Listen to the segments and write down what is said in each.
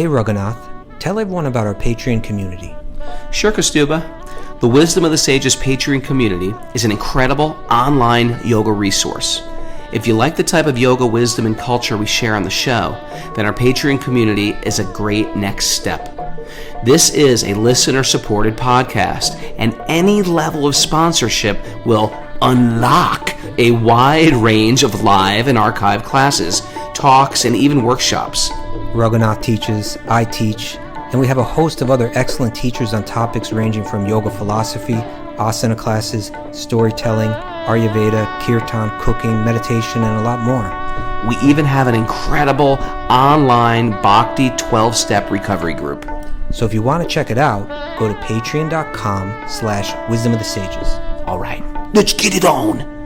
Hey Raghunath, tell everyone about our Patreon community. Sure, Kaustubha. The Wisdom of the Sages Patreon community is an incredible online yoga resource. If you like the type of yoga wisdom and culture we share on the show, then our Patreon community is a great next step. This is a listener-supported podcast, and any level of sponsorship will unlock a wide range of live and archived classes, talks, and even workshops. Raghunath teaches, I teach, and we have a host of other excellent teachers on topics ranging from yoga philosophy, asana classes, storytelling, Ayurveda, kirtan, cooking, meditation, and a lot more. We even have an incredible online Bhakti 12-step recovery group. So if you want to check it out, go to patreon.com/wisdom of the sages. All right, let's get it on.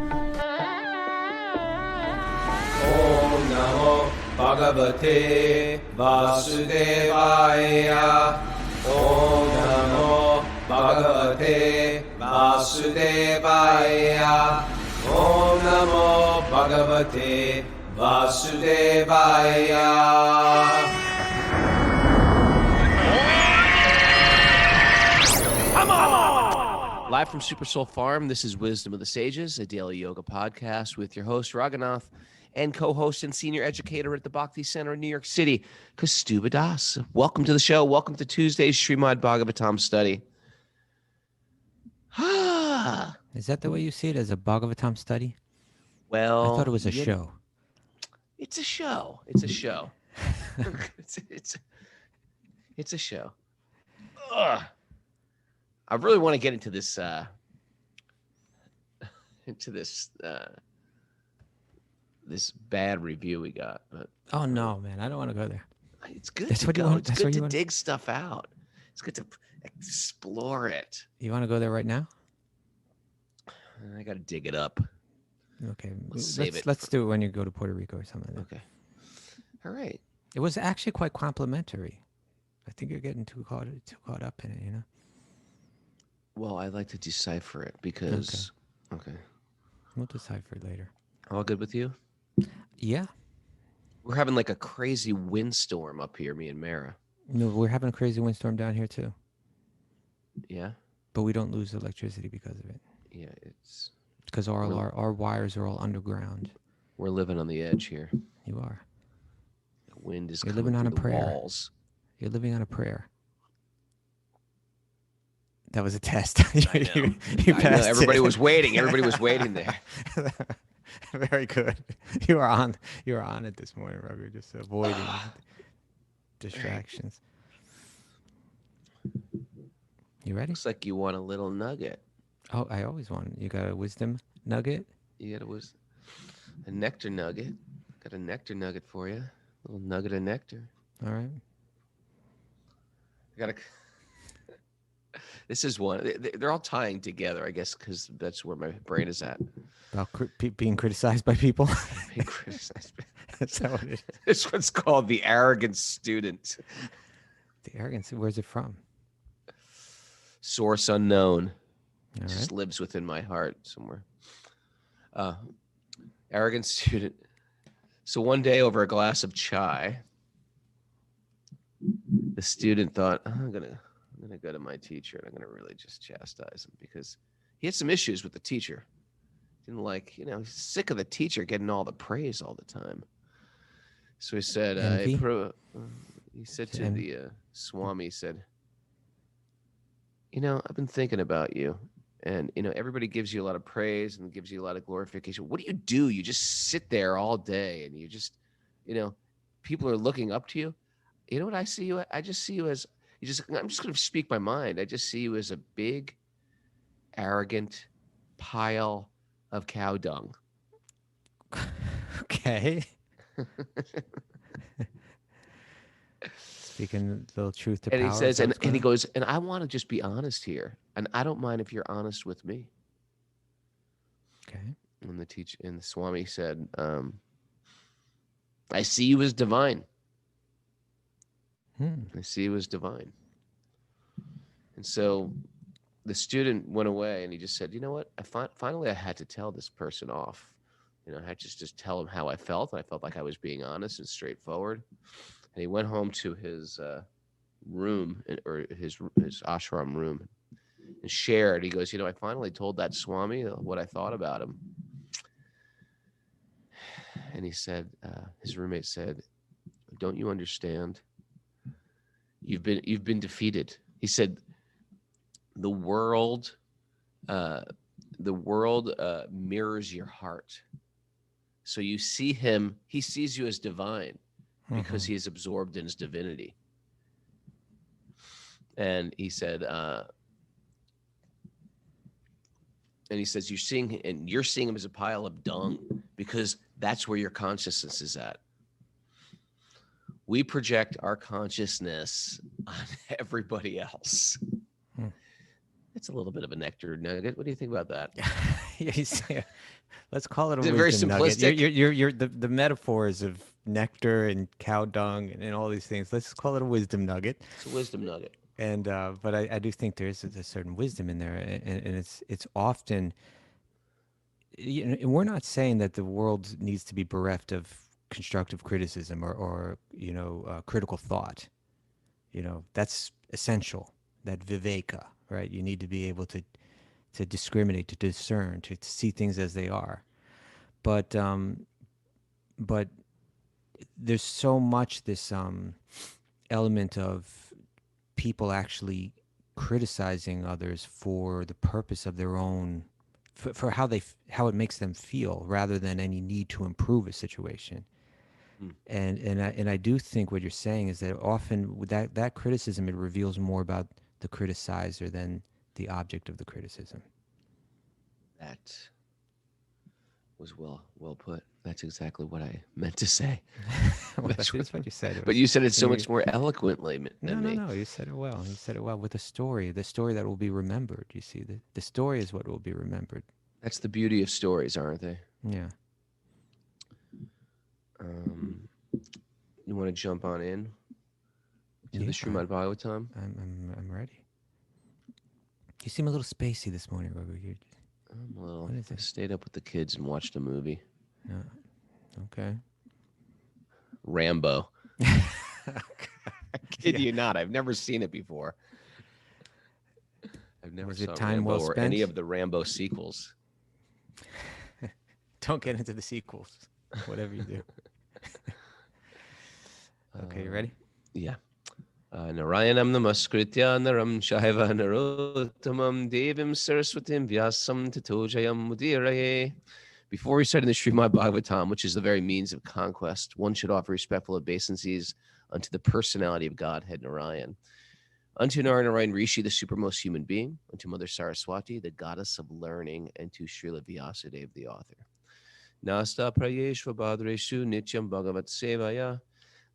Om Namo Bhagavate Vasudevaya. Om Namo Bhagavate Vasudevaya. Om Namo Bhagavate Vasudevaya. Live from Super Soul Farm, this is Wisdom of the Sages, a daily yoga podcast with your host, Raghunath, and co-host and senior educator at the Bhakti Center in New York City, Kaustubha Das. Welcome to the show. Welcome to Tuesday's Srimad Bhagavatam study. Is that the way you see it, as a Bhagavatam study? Well, I thought it was a show. It's a show. It's a show. it's a show. Ugh. I really want to get into this this bad review we got, but Oh no, man, I don't want to go there. it's good That's to what you go. want- It's that's good what you to want- dig stuff out. It's good to explore it. You want to go there right now? I got to dig it up. Okay, Save it let's do it when you go to Puerto Rico or something like that. Okay. All right. It was actually quite complimentary. I think you're getting too caught up in it, you know? Well, I like to decipher it because. Okay. We'll decipher it later. All good with you? Yeah. We're having like a crazy windstorm up here, me and Mara. No, we're having a crazy windstorm down here too. Yeah. But we don't lose electricity because of it. Yeah. It's. Because our wires are all underground. We're living on the edge here. You are. The wind is You're coming living on through a the prayer. walls. You're living on a prayer. That was a test. I know. I know. passed Everybody it. was waiting. Everybody was waiting there. Very good. You are on it this morning, Raghu. Just avoiding distractions. You ready? Looks like you want a little nugget. Oh, I always want. You got a wisdom nugget? Yeah, it was a nectar nugget. Got a nectar nugget for you. A little nugget of nectar. All right. I got a. This is one. They're all tying together, I guess, because that's where my brain is at. About being criticized by people. Being criticized. That's how it is. This one's called The Arrogant Student. The arrogance. Where's it from? Source unknown. All Just right. lives within my heart somewhere. Arrogant student. So one day over a glass of chai, the student thought, I'm gonna go to my teacher and I'm gonna really just chastise him because he had some issues with the teacher. Didn't like, he's sick of the teacher getting all the praise all the time. So he said, Envy? he said to the Swami, he said, I've been thinking about you. And, everybody gives you a lot of praise and gives you a lot of glorification. What do? You just sit there all day and you just, people are looking up to you. You know what I see you? I just see you as, I'm just going to speak my mind. I just see you as a big, arrogant pile of cow dung. Okay. Speaking a little truth to And power. he says, is that and he what's goes, and I want to just be honest here. And I don't mind if you're honest with me. going on? And the Swami said, I see you as divine. Okay. I see you as divine. And so the student went away and he just said, you know what? Finally, I had to tell this person off. I had to just tell him how I felt. And I felt like I was being honest and straightforward. and he went home to his room or his ashram room and shared. He goes, I finally told that Swami what I thought about him. And he said, his roommate said, "Don't you understand? You've been defeated." He said, "The world, mirrors your heart. So you see him; he sees you as divine because he is absorbed in his divinity." And he said, and he says, you're seeing him as a pile of dung because that's where your consciousness is at. We project our consciousness on everybody else. It's a little bit of a nectar nugget. What do you think about that? Let's call it a Is it very wisdom nugget. simplistic? You're the metaphors of nectar and cow dung and all these things. Let's call it a wisdom nugget. It's a wisdom nugget. And but I do think there is a certain wisdom in there, and it's often. And we're not saying that the world needs to be bereft of constructive criticism or critical thought. That's essential. That viveka, right? You need to be able to discriminate, to discern, to see things as they are. But there's so much this element of people actually criticizing others for the purpose of their own, for how it makes them feel, rather than any need to improve a situation. And I do think what you're saying is that often with that criticism, it reveals more about the criticizer than the object of the criticism. That was well put. That's exactly what I meant to say. Well, that's what you said. But you said it so much more eloquently than me. No. You said it well. You said it well with a story. The story that will be remembered. You see, the story is what will be remembered. That's the beauty of stories, aren't they? Yeah. You want to jump on in to the Srimad Bhagavatam? I'm ready. You seem a little spacey this morning, Raghu. I'm a little. I stayed up with the kids and watched a movie. Okay. Rambo. I kid you not. I've never seen it before. I've never seen Rambo or any of the Rambo sequels. Don't get into the sequels, whatever you do. Okay, you ready? Yeah. Narayanam namaskritya naram shaiva narottamam devim saraswatim vyasam tatojayam mudiraye. Before reciting the Srimad Bhagavatam, which is the very means of conquest, one should offer respectful obeisances unto the personality of Godhead Narayan, unto Narayan Rishi, the supermost human being, unto Mother Saraswati, the goddess of learning, and to Srila Vyasadeva, the author. Nasta prayeshva bhadreshu nityam bhagavat sevaya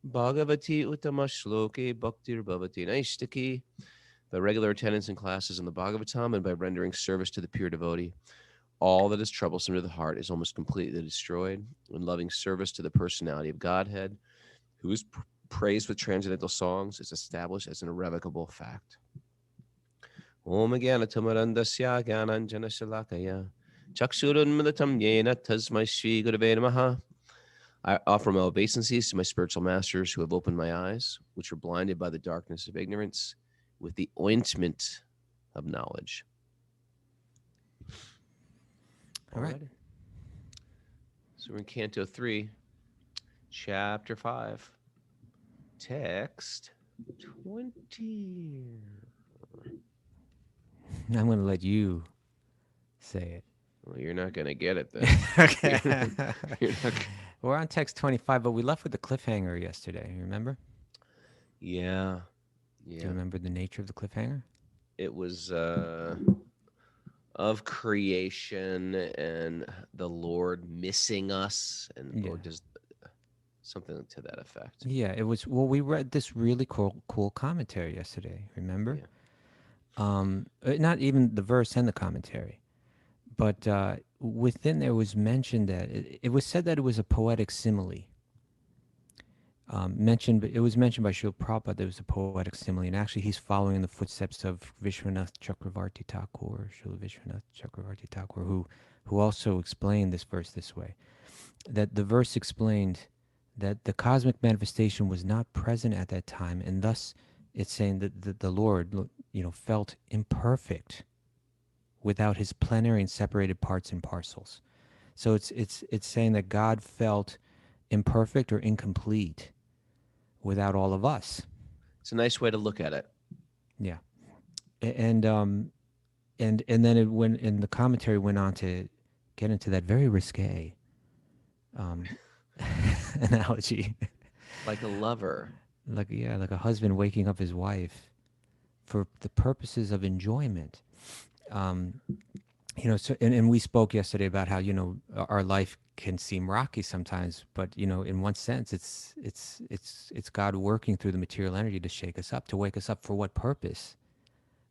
bhagavati uttama shloke bhaktir bhavati naistaki. By regular attendance in classes in the Bhagavatam and by rendering service to the pure devotee, all that is troublesome to the heart is almost completely destroyed. In loving service to the personality of Godhead, who is praised with transcendental songs, is established as an irrevocable fact. Om Gyana Tamarandasya Gyananjana Shalakaya Chakshurunmilatam Yena Tasmai Shri Gurave Namaha. I offer my obeisances to my spiritual masters who have opened my eyes, which were blinded by the darkness of ignorance, with the ointment of knowledge. All right. So we're in Canto 3, Chapter 5, Text 20. I'm going to let you say it. Well, you're not going to get it then. Okay. We're on text 25, but we left with the cliffhanger yesterday. You remember? Yeah. Do you remember the nature of the cliffhanger? It was of creation and the Lord missing us, and or just something to that effect. Yeah, it was. Well, we read this really cool commentary yesterday. Remember? Yeah. Not even the verse and the commentary, but within there was mentioned that it was said that it was a poetic simile. It was mentioned by Srila Prabhupada that it was a poetic simile, and actually he's following in the footsteps of Vishwanath Chakravarti Thakur, Srila Vishwanath Chakravarti Thakur, who also explained this verse this way, that the verse explained that the cosmic manifestation was not present at that time, and thus it's saying that the Lord, felt imperfect without his plenary and separated parts and parcels. So it's saying that God felt imperfect or incomplete without all of us. It's a nice way to look at it. Yeah, and then it went, and the commentary went on to get into that very risque analogy, Like a lover. like a husband waking up his wife for the purposes of enjoyment. So and we spoke yesterday about how our life can seem rocky sometimes, but in one sense it's God working through the material energy to shake us up, to wake us up. For what purpose?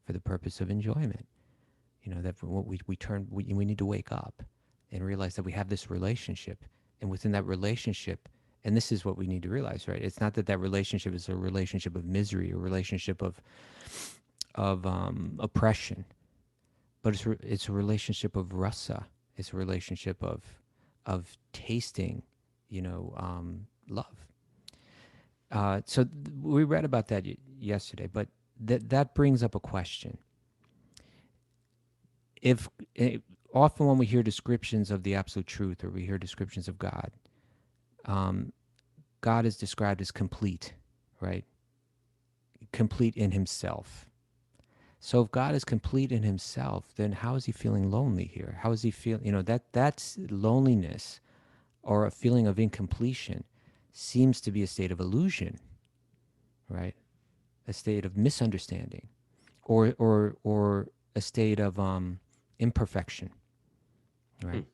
For the purpose of enjoyment. That we need to wake up and realize that we have this relationship, and within that relationship, and this is what we need to realize, right? It's not that relationship is a relationship of misery, a relationship of oppression, but it's a relationship of rasa. It's a relationship of tasting, love. So we read about that yesterday, but that brings up a question. If often when we hear descriptions of the absolute truth, or we hear descriptions of God, God is described as complete, right? Complete in himself. So if God is complete in himself, then how is he feeling lonely here? How is he feeling? That's loneliness, or a feeling of incompletion, seems to be a state of illusion, right? A state of misunderstanding, or a state of imperfection, right?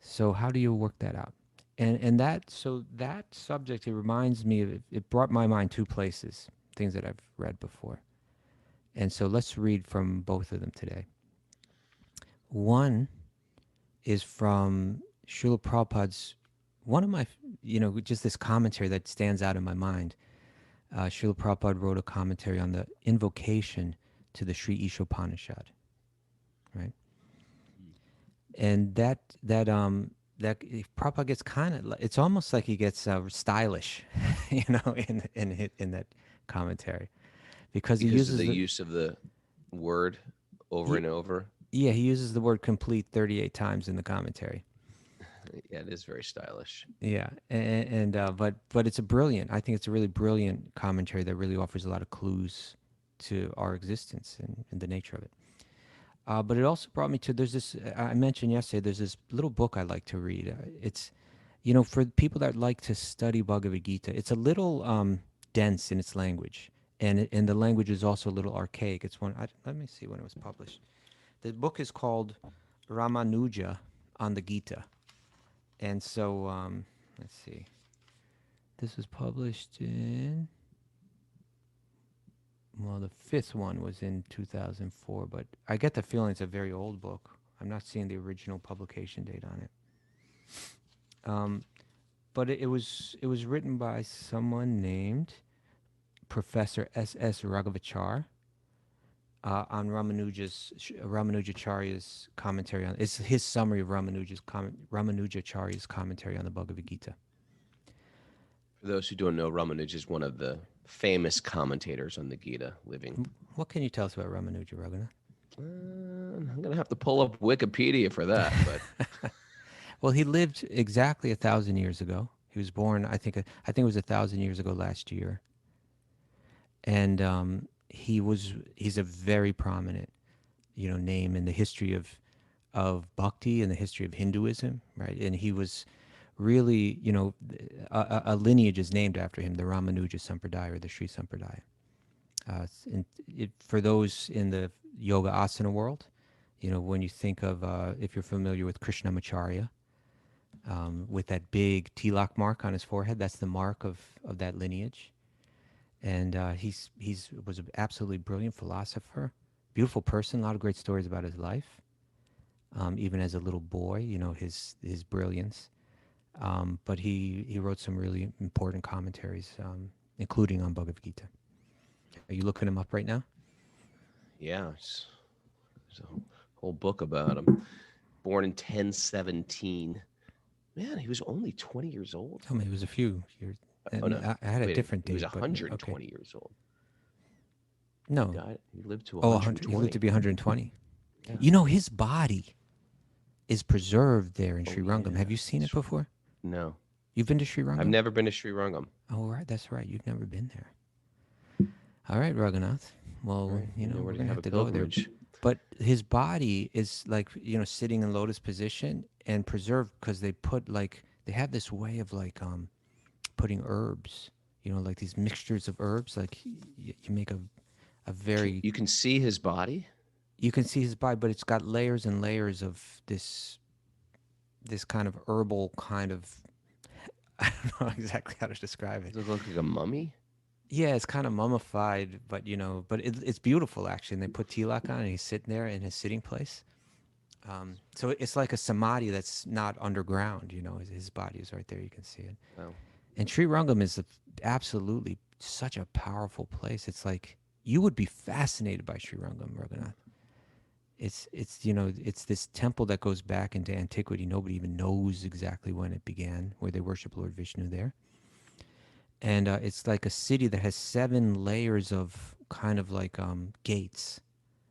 So how do you work that out? And that subject, it reminds me of, it brought my mind two places, things that I've read before. And so let's read from both of them today. One is from Srila Prabhupada's, one of my, just this commentary that stands out in my mind. Srila Prabhupada wrote a commentary on the invocation to the Sri Isho Punishad, right? And that Prabhupada gets kind of, it's almost like he gets stylish, in that commentary, because he Because of uses the use of the word over and over. Yeah, he uses the word complete 38 times in the commentary. Yeah, it is very stylish. Yeah, but it's I think it's a really brilliant commentary that really offers a lot of clues to our existence and the nature of it. But it also brought me to, there's this, I mentioned yesterday, there's this little book I like to read. It's, for people that like to study Bhagavad Gita, it's a little dense in its language. And the language is also a little archaic. It's let me see when it was published. The book is called Ramanuja on the Gita. And so, let's see. This was published in, well, the fifth one was in 2004, but I get the feeling it's a very old book. I'm not seeing the original publication date on it. But it was written by someone named Professor S.S. Raghavachar on Ramanujacharya's commentary on, it's his summary of Ramanujacharya's commentary on the Bhagavad Gita. For those who don't know, Ramanuja is one of the famous commentators on the Gita living. What can you tell us about Ramanuja, Raghunath? I'm going to have to pull up Wikipedia for that. But Well, he lived exactly 1,000 years ago. He was born, I think it was 1,000 years ago last year. And he's a very prominent, name in the history of bhakti and the history of Hinduism, right? And he was really, a lineage is named after him, the Ramanuja Sampradaya, or the Sri Sampradaya. For those in the yoga asana world, when you think of, if you're familiar with Krishnamacharya, with that big tilak mark on his forehead, that's the mark of that lineage. And he's was an absolutely brilliant philosopher, beautiful person, a lot of great stories about his life. Even as a little boy, his brilliance. But he wrote some really important commentaries, including on Bhagavad Gita. Are you looking him up right now? yeah, there's a whole book about him. Born in 1017. Man, he was only 20 years old. Tell me, it was a few years. Oh no, I had a wait, different he was date, but 120 okay. years old. No. He died. He lived to Oh, 100. He lived 120. to be 120. Yeah. You know, his body is preserved there in Sri Rangam. Yeah. Have you seen it before? No, You've been to Sri Rangam? I've never been to Sri Rangam. Oh, right. That's right. You've never been there. All right, Raghunath. Well, Right, you know, we're we're to going to have have a to go there. pilgrimage. But his body is like, you know, sitting in lotus position and preserved because they put like, they have this way of like putting herbs, you know, like these mixtures of herbs. Like you make a very, You can see his body. you can see his body, but it's got layers and layers of this kind of herbal kind of, I don't know exactly how to describe it. Does it look like a mummy? Yeah, it's kind of mummified, but you know, but it's beautiful actually. And they put tilak on, and he's sitting there in his sitting place. So it's like a samadhi that's not underground. You know, his body is right there. You can see it. Wow. And Sri Rangam is absolutely such a powerful place. It's like you would be fascinated by Sri Rangam, Raghunath. It's you know, it's this temple that goes back into antiquity. Nobody even knows exactly when it began, where they worship Lord Vishnu there. And it's like a city that has 7 layers of kind of like gates,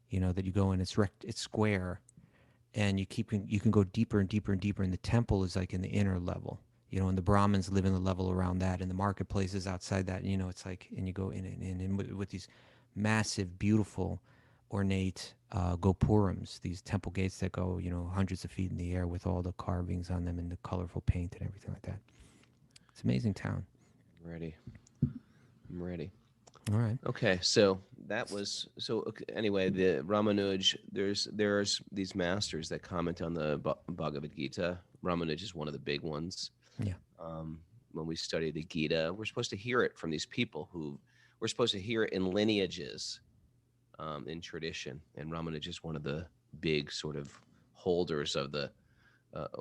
you know, that you go in. It's square, and you can go deeper and deeper and deeper. And the temple is like in the inner level, you know, and the Brahmins live in the level around that, and the marketplace is outside that. And, you know, it's like, and you go in and with these massive, beautiful, ornate gopurams, these temple gates that go, you know, hundreds of feet in the air with all the carvings on them and the colorful paint and everything like that. It's an amazing town. I'm ready. All right. Okay, so that was okay, anyway. The Ramanuj, there's these masters that comment on the Bhagavad Gita. Ramanuj is one of the big ones. Yeah. When we study the Gita, we're supposed to hear it from these people we're supposed to hear it in lineages, in tradition. And Ramanuj is one of the big sort of holders of the,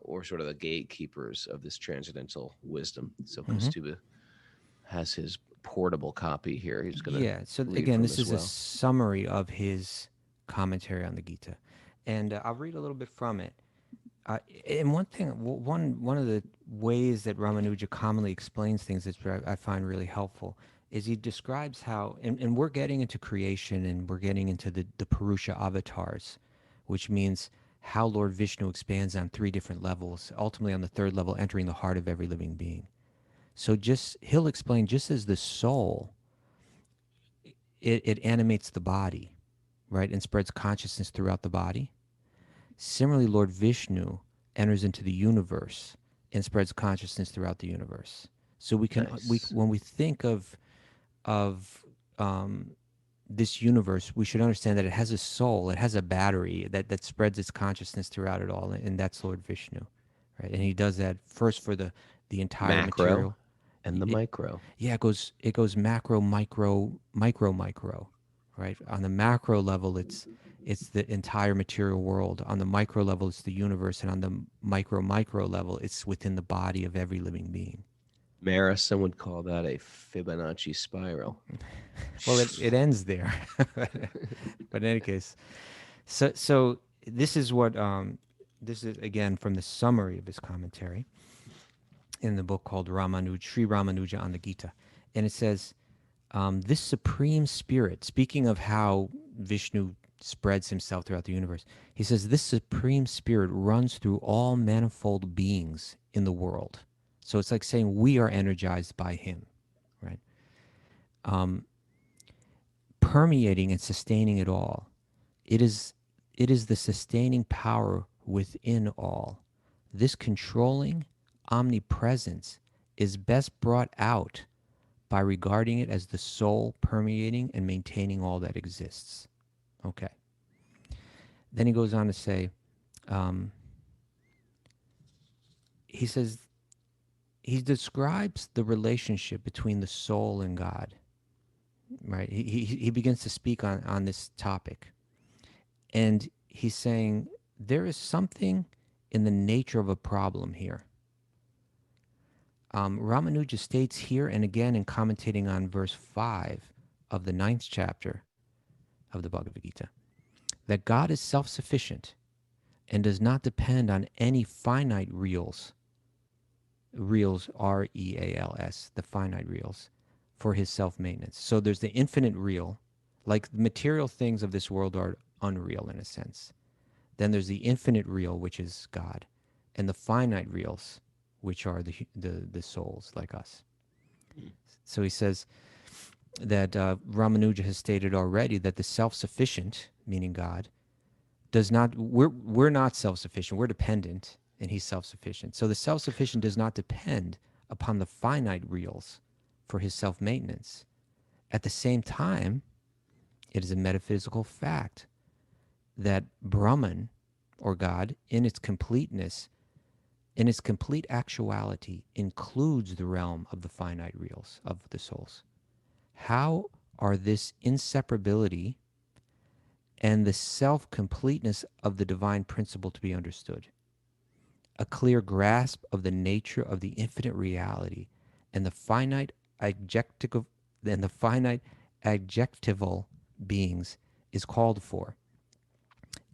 or sort of the gatekeepers of this transcendental wisdom. So Kaustubha has his portable copy here. He's going to So again, this is a summary of his commentary on the Gita, and I'll read a little bit from it. And one of the ways that Ramanuja commonly explains things that I find really helpful is he describes how, and we're getting into creation, and we're getting into the Purusha avatars, which means how Lord Vishnu expands on 3 different levels, ultimately on the 3rd level, entering the heart of every living being. So he'll explain, just as the soul, it animates the body, right, and spreads consciousness throughout the body. Similarly, Lord Vishnu enters into the universe and spreads consciousness throughout the universe. So when we think of this universe, we should understand that it has a soul, it has a battery that spreads its consciousness throughout it all, and that's Lord Vishnu, right? And he does that first for the entire macro material. And the micro. Yeah, it goes macro, micro, micro, right? On the macro level, it's the entire material world. On the micro level, it's the universe, and on the micro level, it's within the body of every living being. Marison would call that a Fibonacci spiral. Well, it ends there. But in any case, so this is what this is again from the summary of his commentary in the book called Sri Ramanuja on the Gita. And it says, this supreme spirit, speaking of how Vishnu spreads himself throughout the universe, he says, this supreme spirit runs through all manifold beings in the world. So it's like saying we are energized by him, right? Permeating and sustaining it all. It is the sustaining power within all. This controlling omnipresence is best brought out by regarding it as the soul permeating and maintaining all that exists. Okay. Then he goes on to say, he says, he describes the relationship between the soul and God, right? He begins to speak on this topic. And he's saying, there is something in the nature of a problem here. Ramanuja states here and again in commentating on verse 5 of the 9th chapter of the Bhagavad Gita that God is self-sufficient and does not depend on any finite reals reals, reals, the finite reals, for his self-maintenance. So there's the infinite real, like the material things of this world are unreal in a sense. Then there's the infinite real, which is God, and the finite reals, which are the souls like us. So he says that Ramanuja has stated already that the self-sufficient, meaning God, does not. We're not self-sufficient. We're dependent, and he's self-sufficient. So the self-sufficient does not depend upon the finite reals for his self-maintenance. At the same time, it is a metaphysical fact that Brahman, or God, in its completeness, in its complete actuality, includes the realm of the finite reals of the souls. How are this inseparability and the self-completeness of the divine principle to be understood? A clear grasp of the nature of the infinite reality and the finite adjectival beings is called for,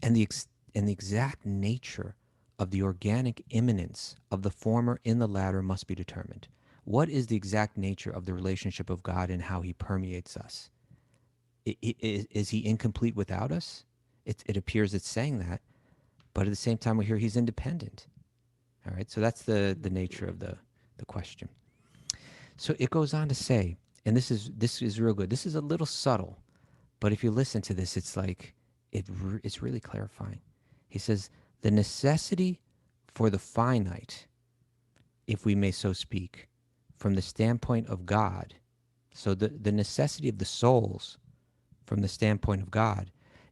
and the exact nature of the organic immanence of the former in the latter must be determined. What is the exact nature of the relationship of God and how he permeates us? Is he incomplete without us? It appears it's saying that, but at the same time we hear he's independent. All right, so that's the nature of the question. So it goes on to say, and this is real good. This is a little subtle, but if you listen to this, it's like it's really clarifying. He says, the necessity for the finite, if we may so speak, from the standpoint of God, so the necessity of the souls from the standpoint of God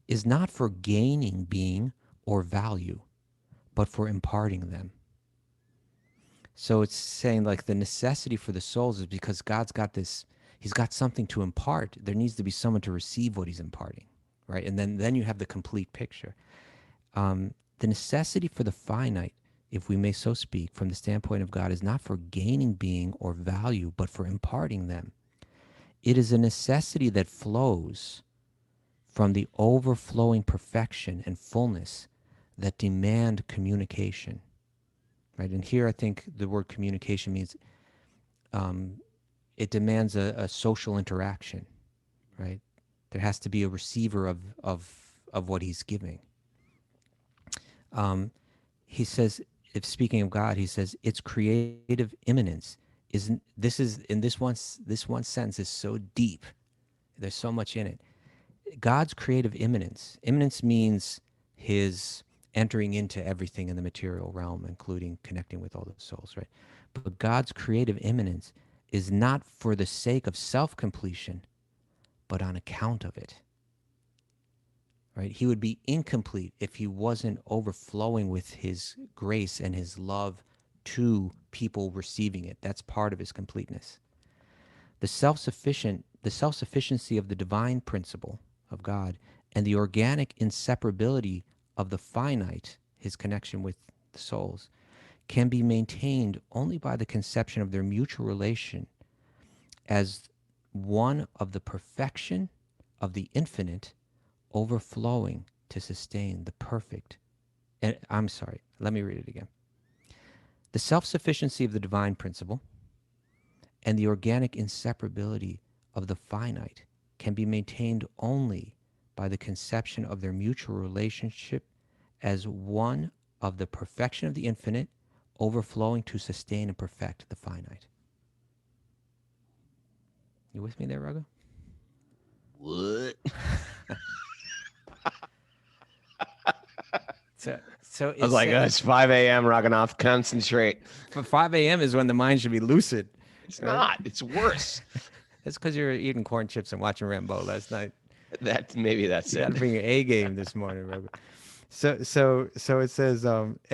is not for gaining being or value, but for imparting them. So it's saying like the necessity for the souls is because God's got this, he's got something to impart. There needs to be someone to receive what he's imparting, right? And then you have the complete picture. The necessity for the finite, if we may so speak, from the standpoint of God is not for gaining being or value, but for imparting them. It is a necessity that flows from the overflowing perfection and fullness that demand communication. Right? And here I think the word communication means it demands a social interaction, right? There has to be a receiver of what he's giving. He says, if speaking of God, he says its creative immanence is in this one sentence is so deep. There's so much in it. God's creative immanence. Immanence means his entering into everything in the material realm, including connecting with all the souls, right? But God's creative immanence is not for the sake of self-completion, but on account of it. Right? He would be incomplete if he wasn't overflowing with his grace and his love to people receiving it. That's part of his completeness. The self-sufficiency of the divine principle of God and the organic inseparability of the finite, his connection with the souls, can be maintained only by the conception of their mutual relation as one of the perfection of the infinite overflowing to sustain the perfect. And I'm sorry, let me read it again. The self-sufficiency of the divine principle and the organic inseparability of the finite can be maintained only by the conception of their mutual relationship as one of the perfection of the infinite overflowing to sustain and perfect the finite. You with me there, Raghu? What? So I was like, it's 5 a.m. Raghunath, concentrate. But 5 a.m. is when the mind should be lucid. It's not. It's worse. That's because you're eating corn chips and watching Rambo last night. Maybe that's You it. got to bring your A game this morning, Raghu. So it says,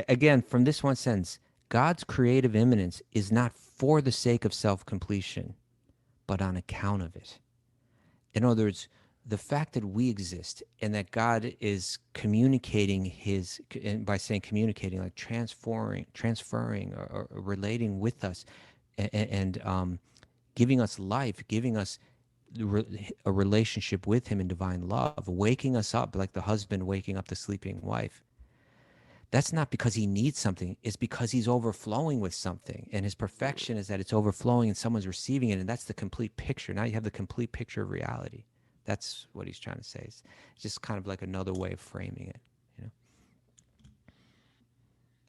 again, from this one sentence, God's creative immanence is not for the sake of self-completion, but on account of it. In other words, the fact that we exist and that God is communicating and by saying communicating, like transferring or relating with us and giving us life, giving us a relationship with him in divine love, waking us up like the husband waking up the sleeping wife. that's not because he needs something. It's because he's overflowing with something. And his perfection is that it's overflowing and someone's receiving it. And that's the complete picture. Now you have the complete picture of reality. That's what he's trying to say. It's just kind of like another way of framing it. You know,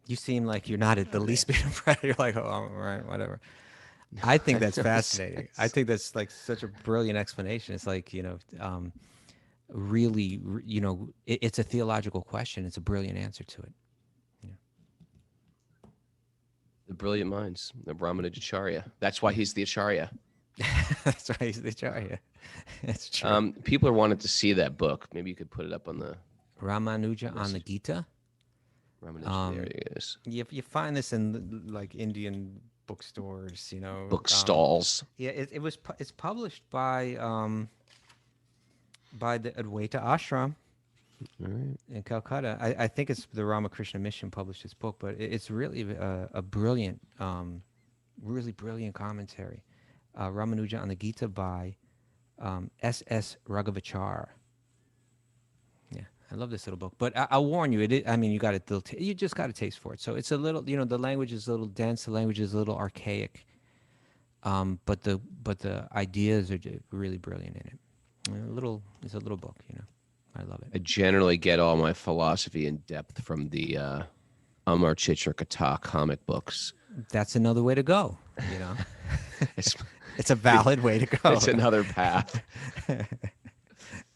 you seem like you're not at the least bit impressed. You're like, oh, all right, whatever. I think that's fascinating. I think that's like such a brilliant explanation. It's like, really, it's a theological question. It's a brilliant answer to it. The brilliant minds, the Ramanuja Acharya. That's why he's the Acharya. That's why he's the Acharya. That's true. People are wanting to see that book. Maybe you could put it up on the Ramanuja on the Gita. Ramanuja. There it is. You find this in like Indian bookstores, Book stalls. Yeah, it's published by the Advaita Ashram in Calcutta. I think it's the Ramakrishna Mission published this book, but it's really a brilliant, really brilliant commentary. Ramanuja on the Gita by S.S. Raghavachar. Yeah, I love this little book. But I'll warn you, you got you just got a taste for it. So it's a little, the language is a little dense, the language is a little archaic, but the ideas are really brilliant in it. It's a little book, I love it. I generally get all my philosophy in depth from the Amar Chitra Katha comic books. That's another way to go, It's a valid way to go. It's another path.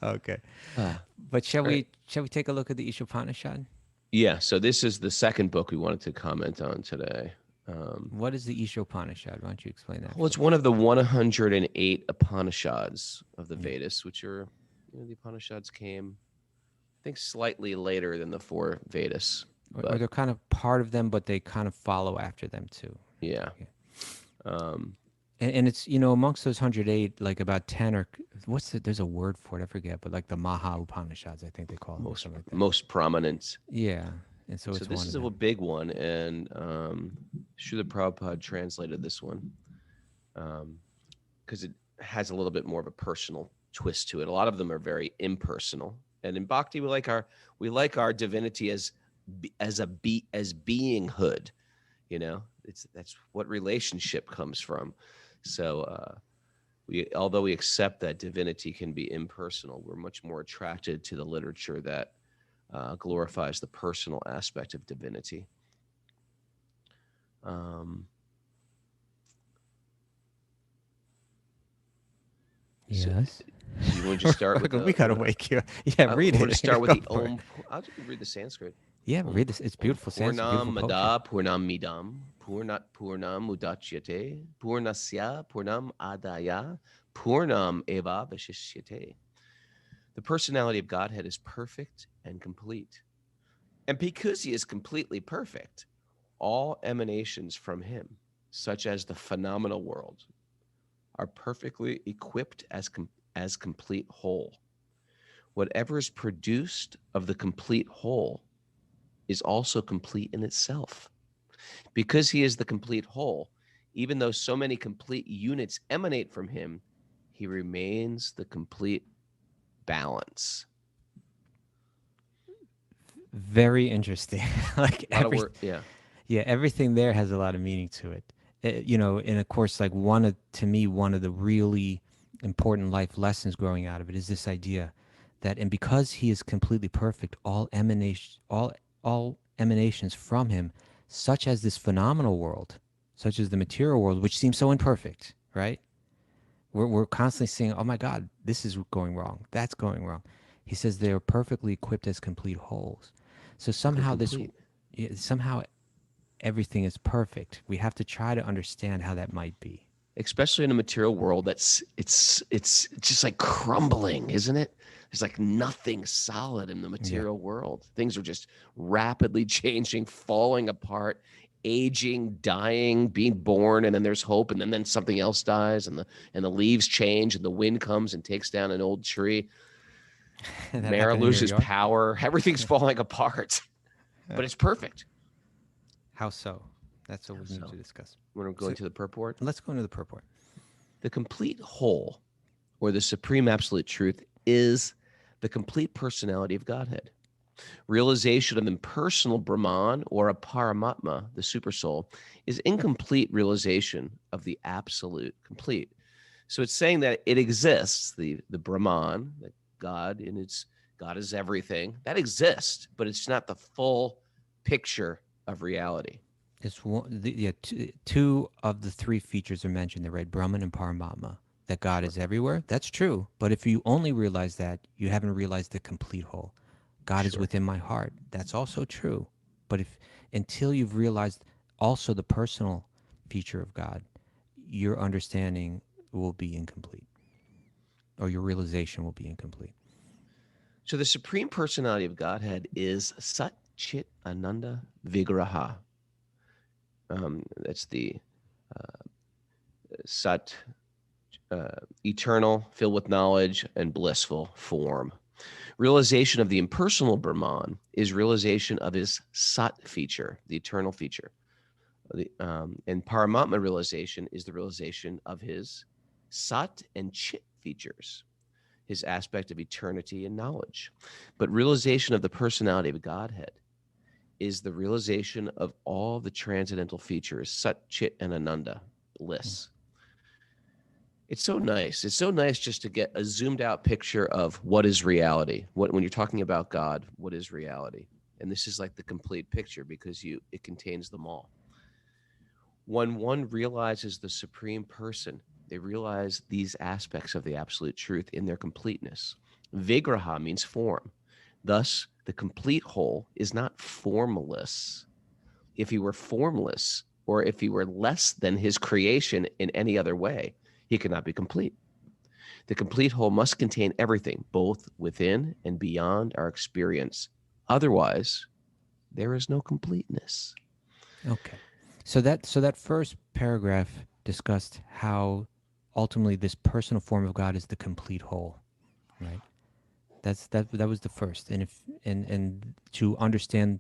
Okay. But shall we take a look at the Isho Punishad? Yeah, so this is the second book we wanted to comment on today. What is the Isho Punishad? Why don't you explain that? Well, it's one of the 108 Upanishads of the Vedas, which are, the Upanishads came, I think, slightly later than the 4 Vedas. Or they're kind of part of them, but they kind of follow after them too. Yeah. Okay. And it's, amongst those 108, like about 10 or there's a word for it, I forget, but like the Maha Upanishads, I think they call them. Most prominent. Yeah. And so it's this is a big one, and Srila Prabhupada translated this one because it has a little bit more of a personal twist to it. A lot of them are very impersonal, and in Bhakti we like our divinity as beinghood. That's what relationship comes from. So although we accept that divinity can be impersonal, we're much more attracted to the literature that glorifies the personal aspect of divinity. Yes. So you want to start with we gotta wake you up. Yeah, read it. I want to start with the Om. I'll just read the Sanskrit. Yeah, read this. It's beautiful Sanskrit. Purnam Mada Purnam Midam Purnat Purnam Udachyate Purnasya Purnam Adaya Purnam Eva Vishishyate. The personality of Godhead is perfect and complete. And because he is completely perfect, all emanations from him, such as the phenomenal world, are perfectly equipped as complete whole. Whatever is produced of the complete whole is also complete in itself. Because he is the complete whole, even though so many complete units emanate from him, he remains the complete balance. Very interesting. Like everything there has a lot of meaning to it. And of course, like one of the really important life lessons growing out of it is this idea that, and because he is completely perfect, all emanations from him, such as this phenomenal world, such as the material world, which seems so imperfect, right? We're constantly saying, oh my God, this is going wrong, that's going wrong. He says they are perfectly equipped as complete wholes. So somehow somehow everything is perfect. We have to try to understand how that might be. Especially in a material world it's just like crumbling, isn't it? There's like nothing solid in the material world. Things are just rapidly changing, falling apart, aging, dying, being born, and then there's hope, and then something else dies, and the leaves change, and the wind comes and takes down an old tree. Mayor loses power. Everything's falling apart, but it's perfect. How so? That's what we need to discuss. We're going to the purport. Let's go into the purport. The complete whole, or the supreme absolute truth, is the complete personality of Godhead. Realization of impersonal Brahman or a Paramatma, the supersoul, is incomplete realization of the absolute complete. So it's saying that it exists, the Brahman, that God God is everything. That exists, but it's not the full picture of reality. It's two of the three features are mentioned there, right? Brahman and Paramatma. That God is everywhere. That's true. But if you only realize that, you haven't realized the complete whole. God is within my heart. That's also true. But until you've realized also the personal feature of God, your understanding will be incomplete, or your realization will be incomplete. So the Supreme Personality of Godhead is Sat Chit Ananda Vigraha. That's the Sat, eternal, filled with knowledge, and blissful form. Realization of the impersonal Brahman is realization of his Sat feature, the eternal feature. And Paramatma realization is the realization of his Sat and Chit features, his aspect of eternity and knowledge. But realization of the personality of Godhead is the realization of all the transcendental features, Sat, Chit, and Ananda, bliss. It's so nice. It's so nice just to get a zoomed out picture of what is reality. When you're talking about God, what is reality? And this is like the complete picture because it contains them all. When one realizes the Supreme Person, they realize these aspects of the absolute truth in their completeness. Vigraha means form. Thus, the complete whole is not formless. If he were formless, or if he were less than his creation in any other way, he could not be complete. The complete whole must contain everything, both within and beyond our experience. Otherwise, there is no completeness. Okay. So that first paragraph discussed how ultimately this personal form of God is the complete whole, right? That was the first, and to understand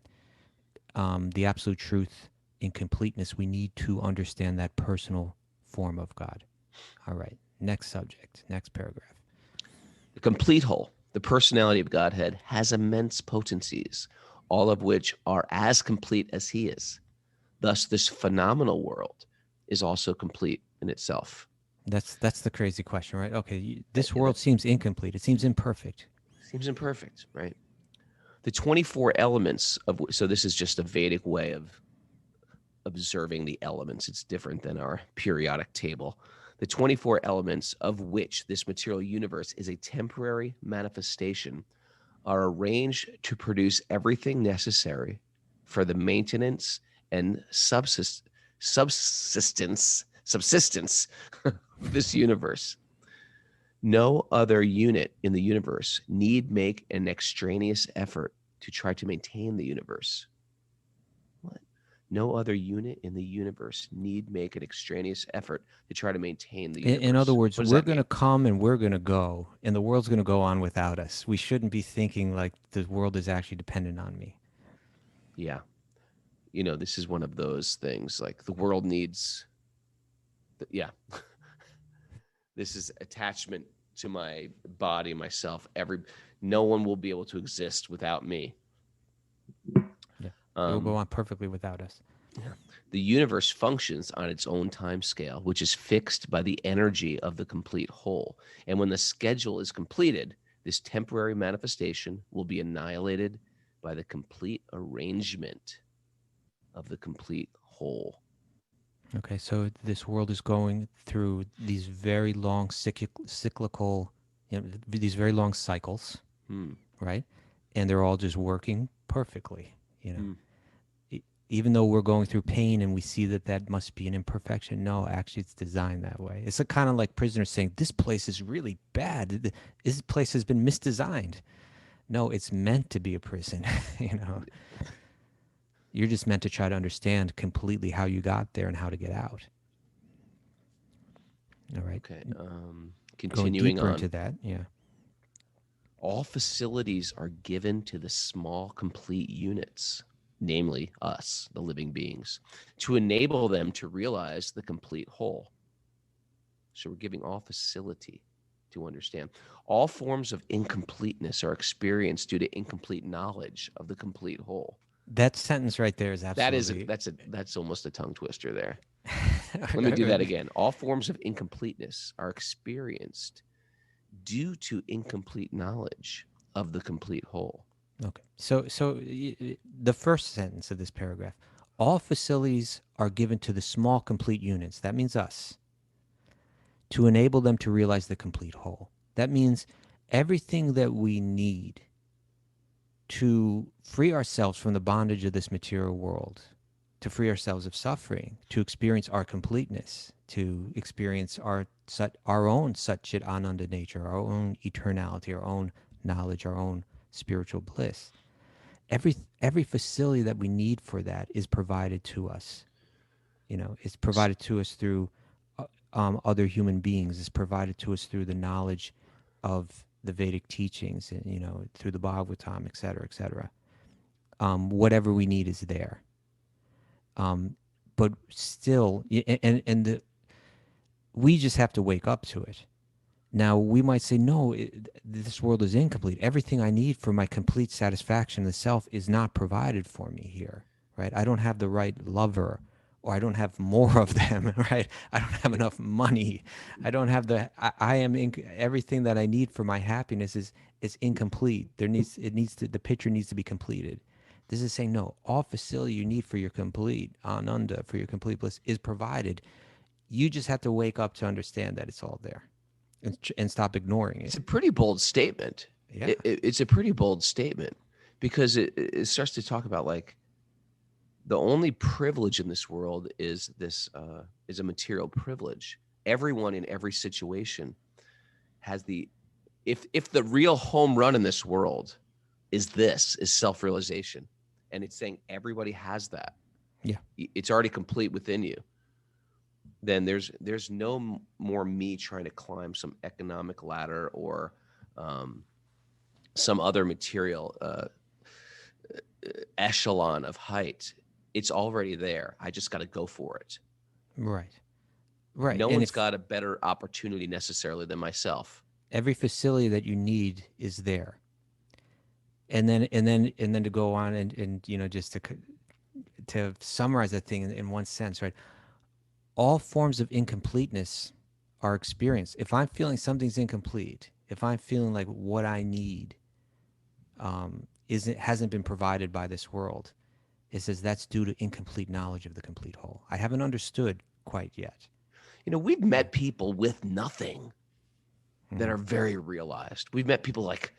the absolute truth in completeness, we need to understand that personal form of God. All right, next subject, next paragraph. The complete whole, the personality of Godhead, has immense potencies, all of which are as complete as he is. Thus, this phenomenal world is also complete in itself. That's the crazy question, right? Okay, this world seems incomplete. It seems imperfect. Seems imperfect, right? The 24 elements of, so this is just a Vedic way of observing the elements. It's different than our periodic table. The 24 elements of which this material universe is a temporary manifestation are arranged to produce everything necessary for the maintenance and subsistence of this universe. No other unit in the universe need make an extraneous effort to try to maintain the universe. What? No other unit in the universe need make an extraneous effort to try to maintain the universe. In other words, we're going to come and we're going to go, and the world's going to go on without us. We shouldn't be thinking like the world is actually dependent on me. Yeah. You know, this is one of those things like the world needs, yeah. This is attachment to my body, myself. No one will be able to exist without me. Yeah, it will go on perfectly without us. Yeah. The universe functions on its own time scale, which is fixed by the energy of the complete whole. And when the schedule is completed, this temporary manifestation will be annihilated by the complete arrangement of the complete whole. Okay, so this world is going through these very long cyclical, these very long cycles, right? And they're all just working perfectly, Even though we're going through pain and we see that must be an imperfection, no, actually it's designed that way. It's kind of like prisoners saying, this place is really bad. This place has been misdesigned. No, it's meant to be a prison, You're just meant to try to understand completely how you got there and how to get out. All right. Okay. Going Continuing deeper on. into that, yeah. All facilities are given to the small, complete units, namely us, the living beings, to enable them to realize the complete whole. So we're giving all facility to understand. All forms of incompleteness are experienced due to incomplete knowledge of the complete whole. That sentence right there is That is absolutely... that's almost a tongue twister there. Let me do that again. All forms of incompleteness are experienced due to incomplete knowledge of the complete whole. Okay. So the first sentence of this paragraph, all facilities are given to the small complete units. That means us, to enable them to realize the complete whole. That means everything that we need to free ourselves from the bondage of this material world, to free ourselves of suffering, to experience our completeness, to experience our own Satchit Ananda nature, our own eternality, our own knowledge, our own spiritual bliss. Every facility that we need for that is provided to us. It's provided to us through other human beings. It's provided to us through the knowledge of the Vedic teachings, and through the Bhagavatam, et cetera, et cetera. Whatever we need is there. But still, we just have to wake up to it. Now, we might say, no, this world is incomplete. Everything I need for my complete satisfaction of the self is not provided for me here, right? I don't have the right lover, or I don't have more of them, right? I don't have enough money. I don't have everything that I need for my happiness is incomplete. The picture needs to be completed. This is saying, no, all facility you need for your complete ananda, for your complete bliss, is provided. You just have to wake up to understand that it's all there. And stop ignoring it. It's a pretty bold statement. Yeah. It's a pretty bold statement, because it starts to talk about, like, the only privilege in this world is a material privilege. Everyone in every situation has if the real home run in this world is self-realization, and it's saying everybody has that. Yeah. It's already complete within you. Then there's no more me trying to climb some economic ladder or some other material echelon of height. It's already there. I just got to go for it. Right. No one's got a better opportunity necessarily than myself. Every facility that you need is there. And then to go on and just to summarize that thing in one sense, right? All forms of incompleteness are experienced. If I'm feeling something's incomplete, if I'm feeling like what I need hasn't been provided by this world, it says that's due to incomplete knowledge of the complete whole. I haven't understood quite yet. We've met people with nothing that are very realized. We've met people, like,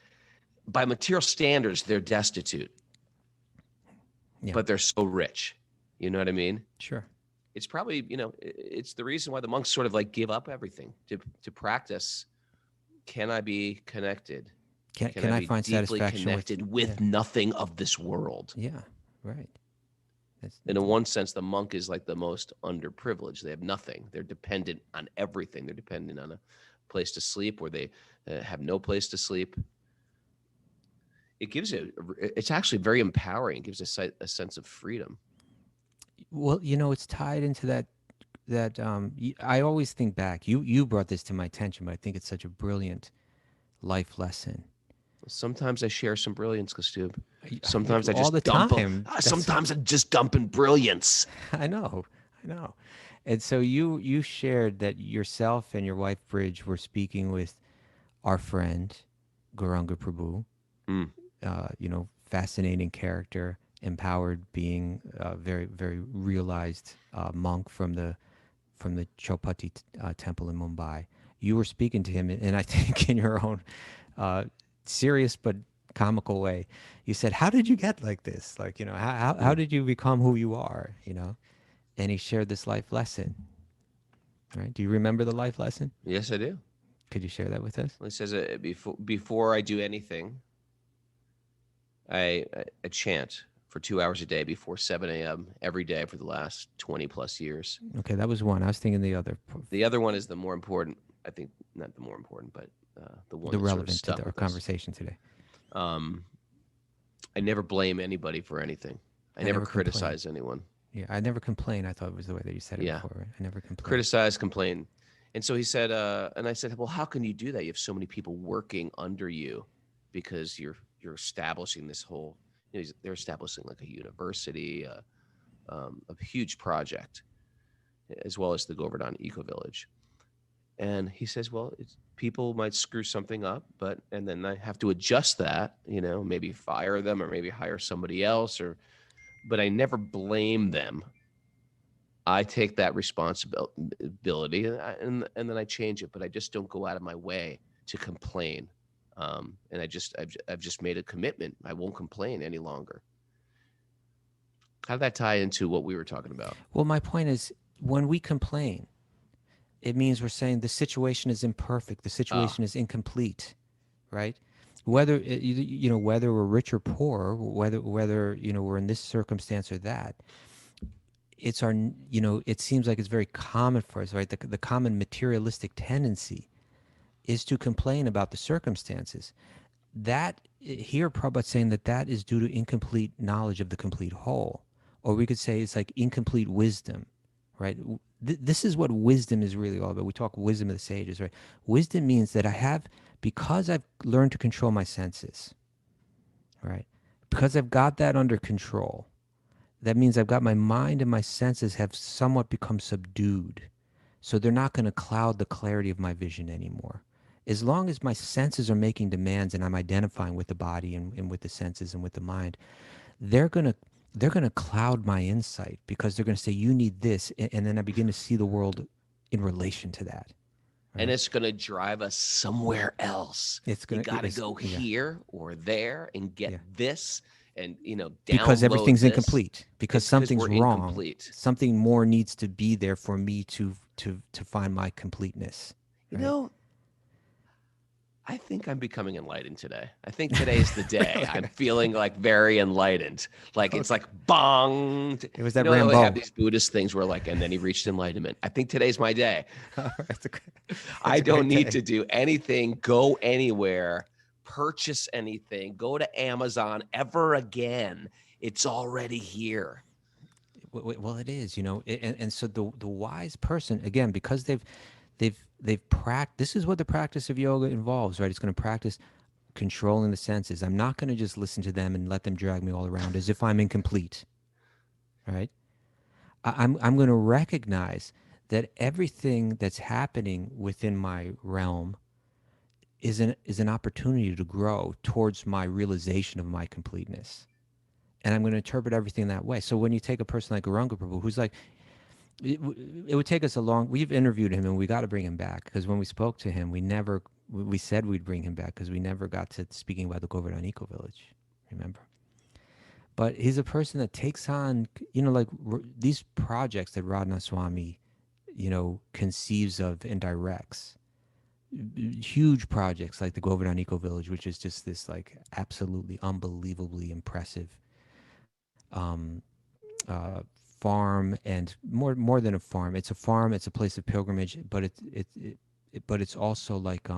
by material standards, they're destitute, but they're so rich. You know what I mean? Sure. It's probably, it's the reason why the monks sort of like give up everything to practice. Can I be connected? Can I find deeply satisfaction connected with nothing of this world? Yeah, right. And in one sense, the monk is like the most underprivileged. They have nothing. They're dependent on everything. They're dependent on a place to sleep, where they have no place to sleep. It's actually very empowering. It gives a sense of freedom. Well, it's tied into that I always think back. You brought this to my attention, but I think it's such a brilliant life lesson. Sometimes I share some brilliance, Kaustubha. Sometimes I just dump in brilliance. I know. And so you shared that yourself and your wife Bridge were speaking with our friend Gauranga Prabhu. Fascinating character, empowered being, very, very realized monk from the Chowpatty temple in Mumbai. You were speaking to him, and I think in your own serious but comical way, you said, "How did you get like this? Like, how did you become who you are? And he shared this life lesson. Right? Do you remember the life lesson? Yes, I do. Could you share that with us? Well, he says, before I do anything, I chant for 2 hours a day before 7 a.m. every day for the last 20 plus years. Okay, that was one. I was thinking the other. The other one is the more important. I think not the more important, but the one the that's relevant sort of to our conversation today. I never blame anybody for anything. I never criticize anyone. Yeah, I never complain. I thought it was the way that you said it before. Right? I never complain. Criticize, complain. And so he said, and I said, well, how can you do that? You have so many people working under you because you're establishing this whole, they're establishing like a university, a huge project, as well as the Govardhan Eco Village. And he says, well, people might screw something up, and then I have to adjust that, maybe fire them or maybe hire somebody else, but I never blame them. I take that responsibility and then I change it, but I just don't go out of my way to complain. And I've just made a commitment. I won't complain any longer. How did that tie into what we were talking about? Well, my point is, when we complain, it means we're saying the situation is imperfect, the situation is incomplete, right? Whether whether we're rich or poor, whether we're in this circumstance or that, it's our it seems like it's very common for us, right? The common materialistic tendency is to complain about the circumstances. That here, Prabhupada's saying that is due to incomplete knowledge of the complete whole, or we could say it's like incomplete wisdom, right? This is what wisdom is really all about. We talk wisdom of the sages, right? Wisdom means that because I've learned to control my senses, right? Because I've got that under control, that means I've got my mind and my senses have somewhat become subdued. So they're not going to cloud the clarity of my vision anymore. As long as my senses are making demands and I'm identifying with the body and with the senses and with the mind, they're going to cloud my insight, because they're going to say, you need this. And then I begin to see the world in relation to that. Right? And it's going to drive us somewhere else. You got to go here or there and get this. And because everything's this. Incomplete, because something's wrong. Incomplete. Something more needs to be there for me to find my completeness. Right? I think I'm becoming enlightened today. I think today's the day. I'm feeling like very enlightened. Like it's like bong. It was that Rambo. Rambo. They have these Buddhist things where and then he reached enlightenment. I think today's my day. I don't need to do anything, go anywhere, purchase anything, go to Amazon ever again. It's already here. Well, it is, and so the wise person, again, because they've practiced. This is what the practice of yoga involves, right? It's going to practice controlling the senses. I'm not going to just listen to them and let them drag me all around as if I'm incomplete, right? I'm going to recognize that everything that's happening within my realm is an opportunity to grow towards my realization of my completeness. And I'm going to interpret everything that way. So when you take a person like Gauranga Prabhu, who's like, it would take us we've interviewed him and we got to bring him back, because when we spoke to him, we said we'd bring him back because we never got to speaking about the Govardhan Eco Village, remember? But he's a person that takes on, these projects that Radhanath Swami, conceives of and directs. Huge projects like the Govardhan Eco Village, which is just this like absolutely unbelievably impressive farm, and more than a farm. It's a farm. It's a place of pilgrimage, but it's also like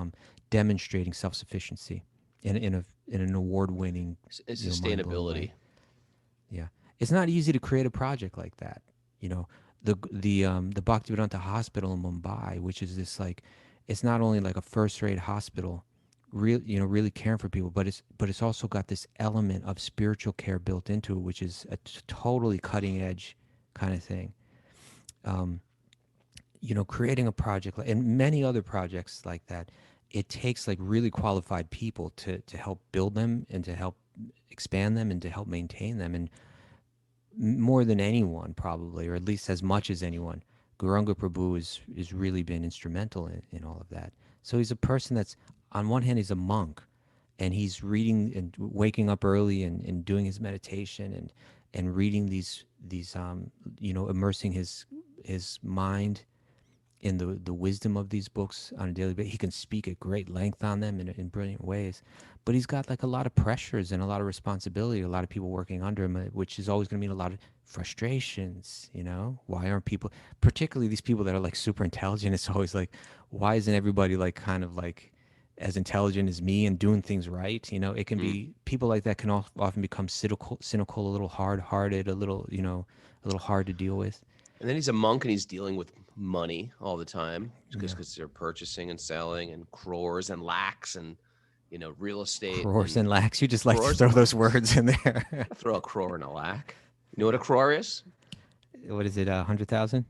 demonstrating self-sufficiency in an award-winning sustainability. Yeah, it's not easy to create a project like that. The Bhaktivedanta Hospital in Mumbai, which is this like, it's not only like a first-rate hospital, really caring for people, but it's also got this element of spiritual care built into it, which is a totally cutting-edge kind of thing. Creating a project and many other projects like that, it takes like really qualified people to help build them and to help expand them and to help maintain them. And more than anyone, probably, or at least as much as anyone, Gauranga Prabhu has really been instrumental in all of that. So he's a person that's, on one hand, he's a monk, and he's reading and waking up early and doing his meditation and reading these immersing his mind in the wisdom of these books on a daily basis. He can speak at great length on them in brilliant ways, but he's got like a lot of pressures and a lot of responsibility, a lot of people working under him, which is always going to mean a lot of frustrations. Why aren't people, particularly these people that are like super intelligent, it's always like, why isn't everybody like kind of like as intelligent as me and doing things right? It can be, people like that can often become cynical, a little hard-hearted, a little hard to deal with. And then he's a monk and he's dealing with money all the time because they're purchasing and selling and crores and lakhs and, real estate. Crores and lakhs. You just like to crores throw and those lakhs. words in there. Throw a crore and a lakh. You know what a crore is? What is it, 100,000?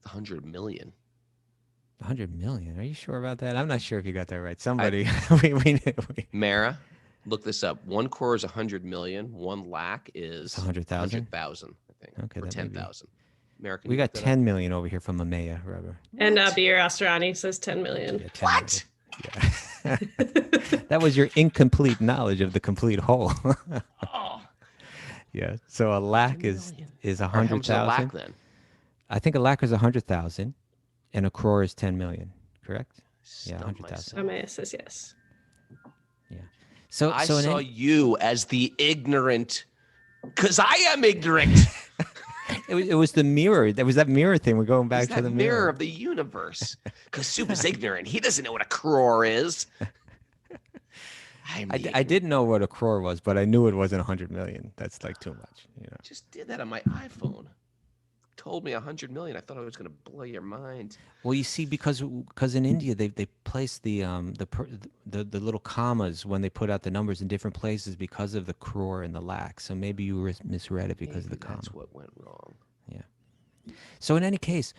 100 million. 100 million? Are you sure about that? I'm not sure if you got that right. Somebody. Mara, look this up. 1 crore is 100 million. 1 lakh is 100,000? 100,000, I think. Okay, or that may be. 10,000. American. We got 10 million over here from Amaya, Rubber. And Bir Asrani says 10 million. Yeah, 10 What? million. Yeah. That was your incomplete knowledge of the complete whole. Oh, Yeah. So a lakh 10 is million. 100,000. How much is a lakh then? I think a lakh is 100,000 and a crore is 10 million, correct? Yeah, Stump 100,000. Amaya says yes. Yeah. So I so saw you as the ignorant, because I am ignorant. it was the mirror. There was that mirror thing. We're going back He's to that the mirror of the universe. Because Soup is ignorant. He doesn't know what a crore is. I didn't know what a crore was, but I knew it wasn't 100 million. That's like too much, Just did that on my iPhone. Told me 100 million. I thought I was going to blow your mind. Well, you see, because in India they place the little commas when they put out the numbers in different places because of the crore and the lakh. So maybe you misread it because of the comma. That's what went wrong. Yeah. So in any case,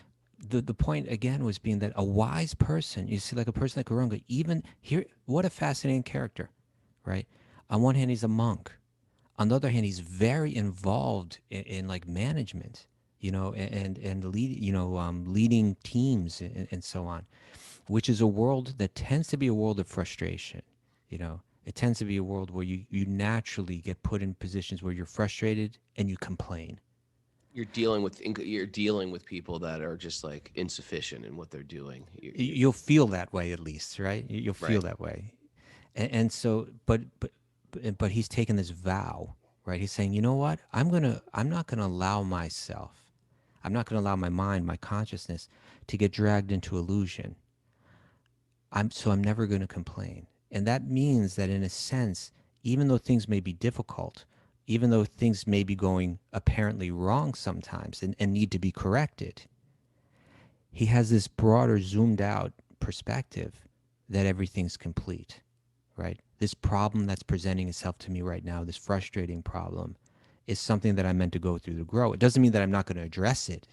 the point again was being that a wise person, you see, like a person like Gurunga, even here, what a fascinating character, right? On one hand, he's a monk. On the other hand, he's very involved in like management, and leading teams and so on, which is a world that tends to be a world of frustration. It tends to be a world where you naturally get put in positions where you're frustrated and you complain. You're dealing with people that are just like insufficient in what they're doing. You'll feel that way, at least, right? You'll feel that way, and so, but he's taken this vow, right? He's saying, you know what? I'm not gonna allow myself. I'm not going to allow my mind, my consciousness, to get dragged into illusion. I'm never going to complain. And that means that in a sense, even though things may be difficult, even though things may be going apparently wrong sometimes and need to be corrected, he has this broader, zoomed out perspective that everything's complete, right? This problem that's presenting itself to me right now, this frustrating problem, is something that I'm meant to go through to grow. It doesn't mean that I'm not going to address it,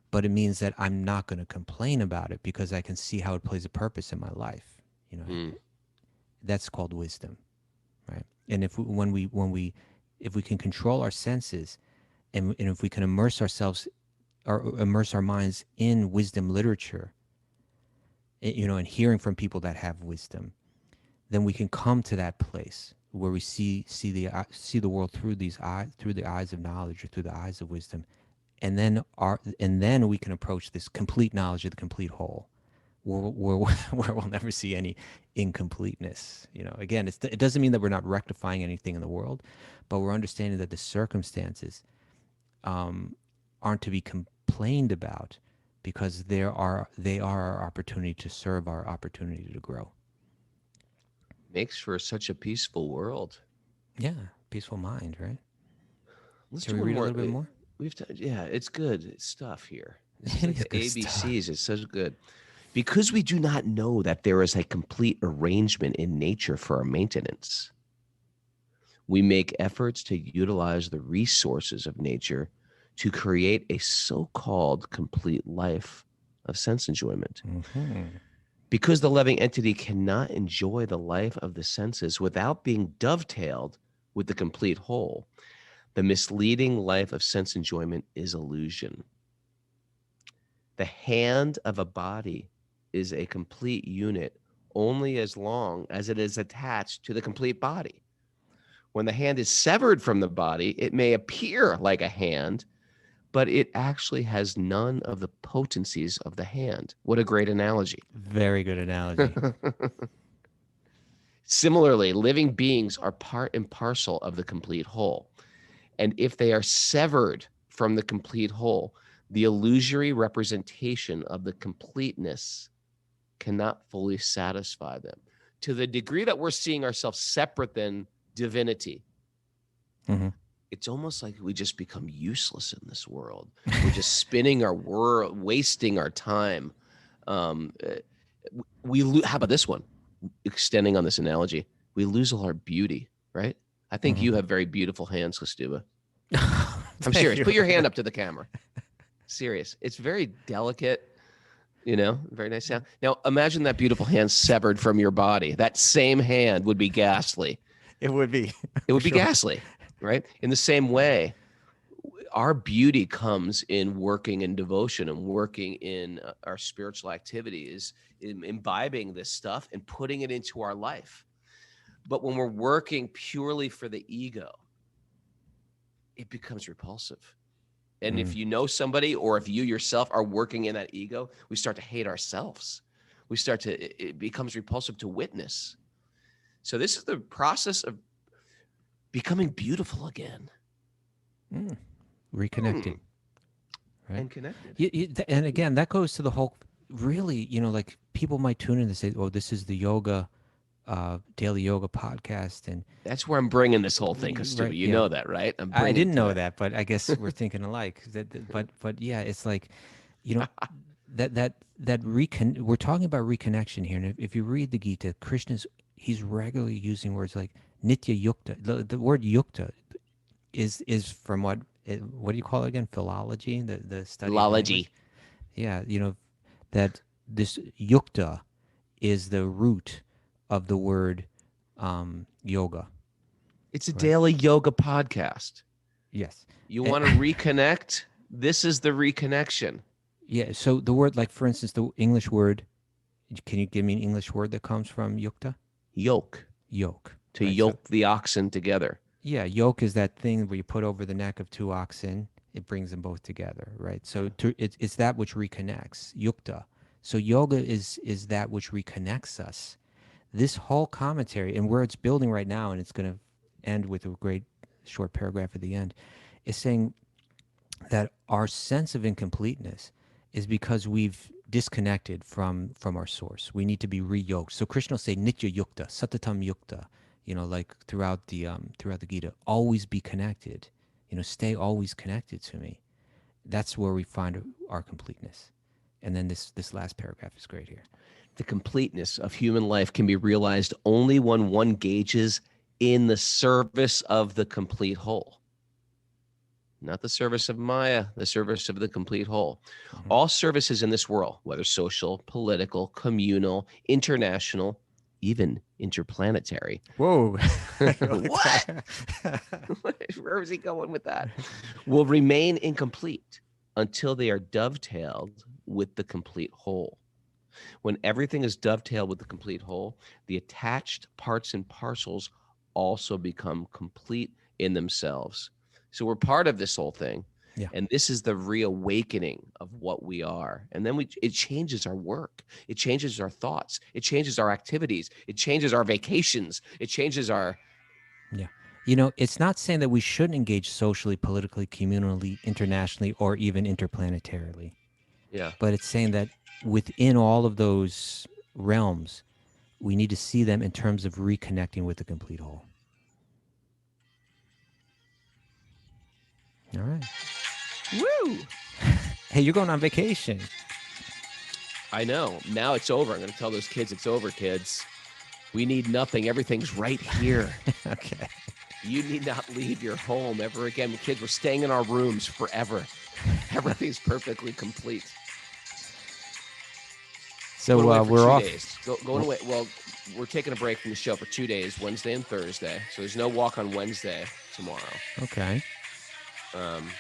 but it means that I'm not going to complain about it because I can see how it plays a purpose in my life. That's called wisdom, right? And if we can control our senses, and if we can immerse ourselves or immerse our minds in wisdom literature, and hearing from people that have wisdom, then we can come to that place where we see the world through the eyes of knowledge, or through the eyes of wisdom, and then we can approach this complete knowledge of the complete whole, where we'll never see any incompleteness. Again, it doesn't mean that we're not rectifying anything in the world, but we're understanding that the circumstances aren't to be complained about, because they are our opportunity to serve our opportunity to grow. Makes for such a peaceful world. Yeah, peaceful mind, right? Let's Can do we one read a little bit more? It's good stuff here. This It is like is the good ABCs. stuff. It's so good. Because we do not know that there is a complete arrangement in nature for our maintenance, we make efforts to utilize the resources of nature to create a so-called complete life of sense enjoyment. Mm-hmm. Because the living entity cannot enjoy the life of the senses without being dovetailed with the complete whole, the misleading life of sense enjoyment is illusion. The hand of a body is a complete unit only as long as it is attached to the complete body. When the hand is severed from the body, it may appear like a hand, but it actually has none of the potencies of the hand. What a great analogy. Very good analogy. Similarly, living beings are part and parcel of the complete whole. And if they are severed from the complete whole, the illusory representation of the completeness cannot fully satisfy them. To the degree that we're seeing ourselves separate than divinity, Mm-hmm. it's almost like we just become useless in this world. We're just spinning our world, wasting our time. How about this one? Extending on this analogy, we lose all our beauty, right? I think you have very beautiful hands, Kaustubha. I'm serious. Put your hand up to the camera. Serious. It's very delicate, very nice sound. Now, imagine that beautiful hand severed from your body. That same hand would be ghastly. It would be. It would be ghastly, right? In the same way, our beauty comes in working in devotion and working in our spiritual activities, in imbibing this stuff and putting it into our life. But when we're working purely for the ego, it becomes repulsive. And if you know somebody, or if you yourself are working in that ego, we start to hate ourselves. It becomes repulsive to witness. So this is the process of becoming beautiful again. Reconnecting. Right? And connected. And again, that goes to the whole, really, like people might tune in and say, oh, this is the yoga, daily yoga podcast. And that's where I'm bringing this whole thing, Kaustubha. Right, you know that, right? I didn't know that, but I guess we're thinking alike. But yeah, it's like, we're talking about reconnection here. And if you read the Gita, he's regularly using words like nitya yukta. The word yukta is from what do you call it again? Philology, the study. Philology. Yeah, that this yukta is the root of the word yoga. It's a daily yoga podcast. Yes. You want to reconnect? This is the reconnection. Yeah. So the word, like for instance, the English word. Can you give me an English word that comes from yukta? Yoke. Yoke. To yoke the oxen together. Yeah, yoke is that thing where you put over the neck of two oxen. It brings them both together, right? So it's that which reconnects, yukta. So yoga is that which reconnects us. This whole commentary, and where it's building right now, and it's going to end with a great short paragraph at the end, is saying that our sense of incompleteness is because we've disconnected from our source. We need to be re-yoked. So Krishna will say nitya yukta, satatam yukta, like throughout the Gita, always be connected, stay always connected to me. That's where we find our completeness. And then this last paragraph is great here. The completeness of human life can be realized only when one engages in the service of the complete whole. Not the service of Maya, the service of the complete whole. Mm-hmm. All services in this world, whether social, political, communal, international, even interplanetary. Whoa. What? Where is he going with that? Will remain incomplete until they are dovetailed with the complete whole. When everything is dovetailed with the complete whole, the attached parts and parcels also become complete in themselves. So we're part of this whole thing. Yeah. And this is the reawakening of what we are. And then it changes our work. It changes our thoughts. It changes our activities. It changes our vacations. It changes our... Yeah. It's not saying that we shouldn't engage socially, politically, communally, internationally, or even interplanetarily. Yeah. But it's saying that within all of those realms, we need to see them in terms of reconnecting with the complete whole. All right. Woo! Hey, you're going on vacation. I know. Now it's over. I'm going to tell those kids it's over, kids. We need nothing. Everything's right here. Okay. You need not leave your home ever again. The kids, we're staying in our rooms forever. Everything's perfectly complete. So we're off. Days. Going away. Well, we're taking a break from the show for 2 days, Wednesday and Thursday. So there's no walk on Wednesday tomorrow. Okay.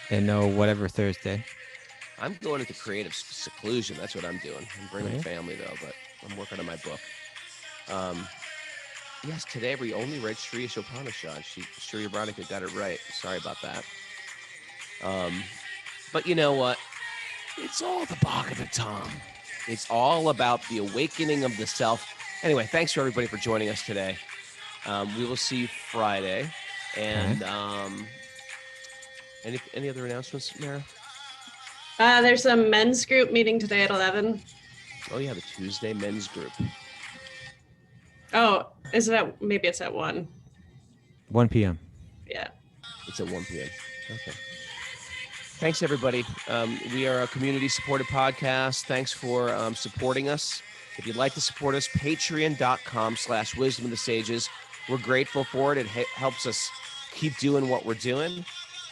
And no whatever Thursday. I'm going into creative seclusion. That's what I'm doing. I'm bringing the family though, but I'm working on my book. Yes, today we only read Sri Punishad. Sri Ramanuja got it right. Sorry about that. But you know what? It's all the Bhagavatam. It's all about the awakening of the self. Anyway, thanks for everybody for joining us today. We will see you Friday. And any other announcements, Mara? There's a men's group meeting today at 11. Oh yeah, the Tuesday men's group. Oh, maybe it's at 1. 1 p.m. Yeah. It's It's at 1 p.m. Okay. Thanks, everybody. We are a community-supported podcast. Thanks for supporting us. If you'd like to support us, patreon.com/wisdom of the sages. We're grateful for it. It helps us keep doing what we're doing.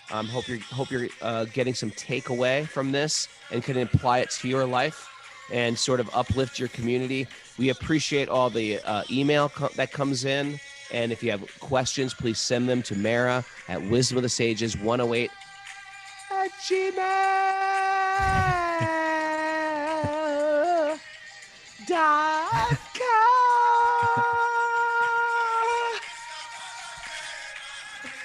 Hope you're getting some takeaway from this and can apply it to your life and sort of uplift your community. We appreciate all the email that comes in. And if you have questions, please send them to Mara at wisdomofthesages108@gmail.com.